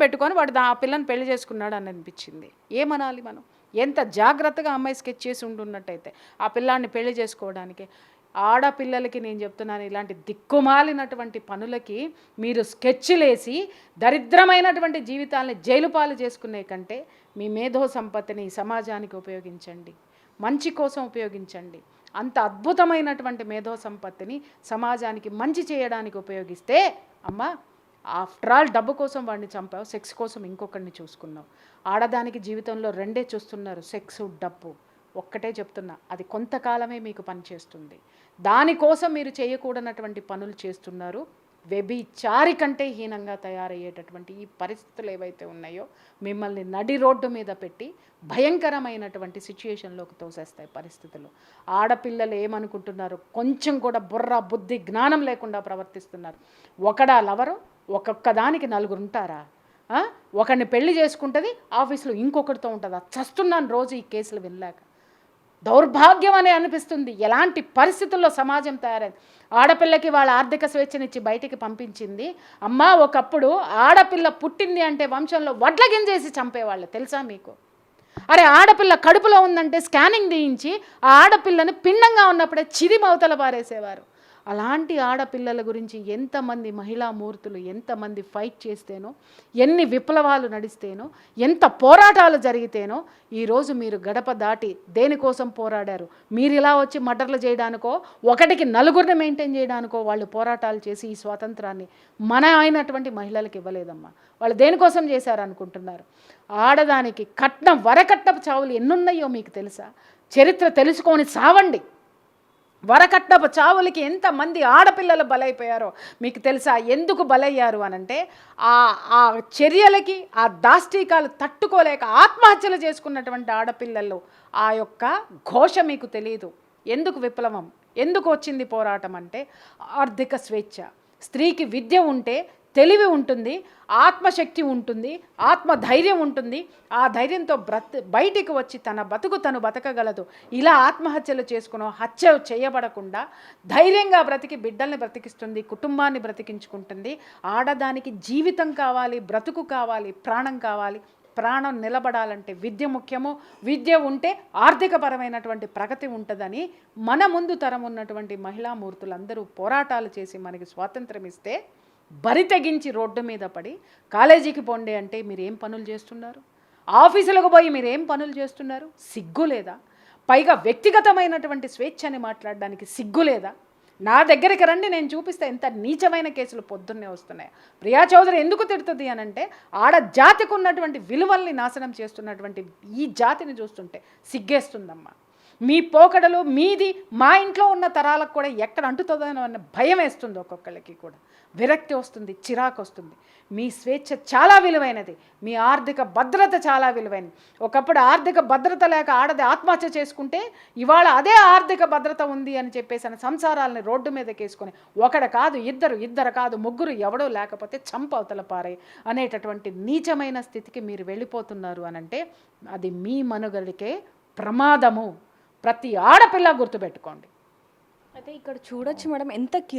పెట్టుకొని వాడు ఆ పిల్లని పెళ్లి చేసుకున్నాడు అని అనిపించింది. ఏమనాలి మనం? ఎంత జాగ్రత్తగా అమ్మాయి స్కెచ్ చేసి ఉంటున్నట్టయితే ఆ పిల్లాన్ని పెళ్లి చేసుకోవడానికి. ఆడపిల్లలకి నేను చెప్తున్నాను, ఇలాంటి దిక్కుమాలినటువంటి పనులకి మీరు స్కెచ్లేసి దరిద్రమైనటువంటి జీవితాలని జైలు పాలు చేసుకునే కంటే మీ మేధో సంపత్తిని సమాజానికి ఉపయోగించండి, మంచి కోసం ఉపయోగించండి. అంత అద్భుతమైనటువంటి మేధో సంపత్తిని సమాజానికి మంచి చేయడానికి ఉపయోగిస్తే, అమ్మ ఆఫ్టర్ ఆల్ డబ్బు కోసం వాడిని చంపావు, సెక్స్ కోసం ఇంకొకరిని చూసుకున్నావు. ఆడదానికి జీవితంలో రెండే చూస్తున్నారు, సెక్స్, డబ్బు. ఒక్కటే చెప్తున్నా, అది కొంతకాలమే మీకు పనిచేస్తుంది. దానికోసం మీరు చేయకూడనటువంటి పనులు చేస్తున్నారు. వ్యభిచారి కంటే హీనంగా తయారయ్యేటటువంటి ఈ పరిస్థితులు ఏవైతే ఉన్నాయో మిమ్మల్ని నడి రోడ్డు మీద పెట్టి భయంకరమైనటువంటి సిచ్యుయేషన్లోకి తోసేస్తాయి పరిస్థితులు. ఆడపిల్లలు ఏమనుకుంటున్నారు? కొంచెం కూడా బుర్ర, బుద్ధి, జ్ఞానం లేకుండా ప్రవర్తిస్తున్నారు. ఒకడా లవరు, ఒక్కొక్క దానికి నలుగురు ఉంటారా? ఒకరిని పెళ్లి చేసుకుంటుంది, ఆఫీసులో ఇంకొకరితో ఉంటుందా? చస్తున్నాను రోజు ఈ కేసులు వినలేక. దౌర్భాగ్యం అనే అనిపిస్తుంది. ఎలాంటి పరిస్థితుల్లో సమాజం తయారైంది. ఆడపిల్లకి వాళ్ళ ఆర్థిక స్వేచ్ఛనిచ్చి బయటికి పంపించింది. అమ్మా, ఒకప్పుడు ఆడపిల్ల పుట్టింది అంటే వంశంలో వడ్ల గింజేసి చంపేవాళ్ళు, తెలుసా మీకు? అరే, ఆడపిల్ల కడుపులో ఉందంటే స్కానింగ్ తీయించి ఆ ఆడపిల్లని పిండంగా ఉన్నప్పుడే చిరిమవతల పారేసేవారు. అలాంటి ఆడపిల్లల గురించి ఎంతమంది మహిళా మూర్తులు ఎంతమంది ఫైట్ చేస్తేనో, ఎన్ని విప్లవాలు నడిస్తేనో, ఎంత పోరాటాలు జరిగితేనో ఈరోజు మీరు గడప దాటి దేనికోసం పోరాడారు? మీరు ఇలా వచ్చి మర్డర్లు చేయడానికో, ఒకటికి నలుగురిని మెయింటైన్ చేయడానికో వాళ్ళు పోరాటాలు చేసి ఈ స్వాతంత్రాన్ని మన అయినటువంటి మహిళలకు ఇవ్వలేదమ్మా. వాళ్ళు దేనికోసం చేశారనుకుంటున్నారు? ఆడదానికి కట్నం, వరకట్నపు చావులు ఎన్నున్నాయో మీకు తెలుసా? చరిత్ర తెలుసుకొని సావండి. వరకట్నపు చావులకి ఎంతమంది ఆడపిల్లలు బలైపోయారో మీకు తెలుసా? ఎందుకు బలయ్యారు అనంటే ఆ చర్యలకి, ఆ దాష్టీకాలు తట్టుకోలేక ఆత్మహత్యలు చేసుకున్నటువంటి ఆడపిల్లలు ఆ యొక్క ఘోష మీకు తెలియదు. ఎందుకు విప్లవం, ఎందుకు వచ్చింది పోరాటం అంటే ఆర్థిక స్వేచ్ఛ. స్త్రీకి విద్య ఉంటే తెలివి ఉంటుంది, ఆత్మశక్తి ఉంటుంది, ఆత్మధైర్యం ఉంటుంది. ఆ ధైర్యంతో బయటికి వచ్చి తన బతుకు తను బతకగలదు. ఇలా ఆత్మహత్యలు చేసుకుని హత్య చేయబడకుండా ధైర్యంగా బ్రతికి బిడ్డల్ని బ్రతికిస్తుంది, కుటుంబాన్ని బ్రతికించుకుంటుంది. ఆడదానికి జీవితం కావాలి, బ్రతుకు కావాలి, ప్రాణం కావాలి. ప్రాణం నిలబడాలంటే విద్య ముఖ్యము. విద్య ఉంటే ఆర్థికపరమైనటువంటి ప్రగతి ఉంటుందని మన ముందు తరం ఉన్నటువంటి మహిళా మూర్తులందరూ పోరాటాలు చేసి మనకి స్వాతంత్రం ఇస్తే బరి తెగించి రోడ్డు మీద పడి కాలేజీకి పోండి అంటే మీరేం పనులు చేస్తున్నారు? ఆఫీసులకు పోయి మీరేం పనులు చేస్తున్నారు? సిగ్గు లేదా? పైగా వ్యక్తిగతమైనటువంటి స్వేచ్ఛని మాట్లాడడానికి సిగ్గు లేదా? నా దగ్గరికి రండి, నేను చూపిస్తే ఎంత నీచమైన కేసులు పొద్దున్నే వస్తున్నాయి. ప్రియా చౌదరి ఎందుకు తిడుతుంది అనంటే ఆడ జాతికి ఉన్నటువంటి విలువల్ని నాశనం చేస్తున్నటువంటి ఈ జాతిని చూస్తుంటే సిగ్గేస్తుందమ్మా. మీ పోకడలు మీది మా ఇంట్లో ఉన్న తరాలకు కూడా ఎక్కడ అంటుతుందో అన్న భయం వేస్తుంది. ఒక్కొక్కరికి కూడా విరక్తి వస్తుంది, చిరాకు వస్తుంది. మీ స్వేచ్ఛ చాలా విలువైనది, మీ ఆర్థిక భద్రత చాలా విలువైనది. ఒకప్పుడు ఆర్థిక భద్రత లేక ఆడది ఆత్మహత్య చేసుకుంటే ఇవాళ అదే ఆర్థిక భద్రత ఉంది అని చెప్పేసి సంసారాలని రోడ్డు మీదకి వేసుకొని ఒకడు కాదు, ఇద్దరు కాదు, ముగ్గురు ఎవడో లేకపోతే చంపవతల పారే అనేటటువంటి నీచమైన స్థితికి మీరు వెళ్ళిపోతున్నారు అనంటే అది మీ మనుగడికే ప్రమాదము. ప్రతి ఆడపిల్ల గుర్తుపెట్టుకోండి. అయితే ఇక్కడ చూడొచ్చు మేడం, ఎంత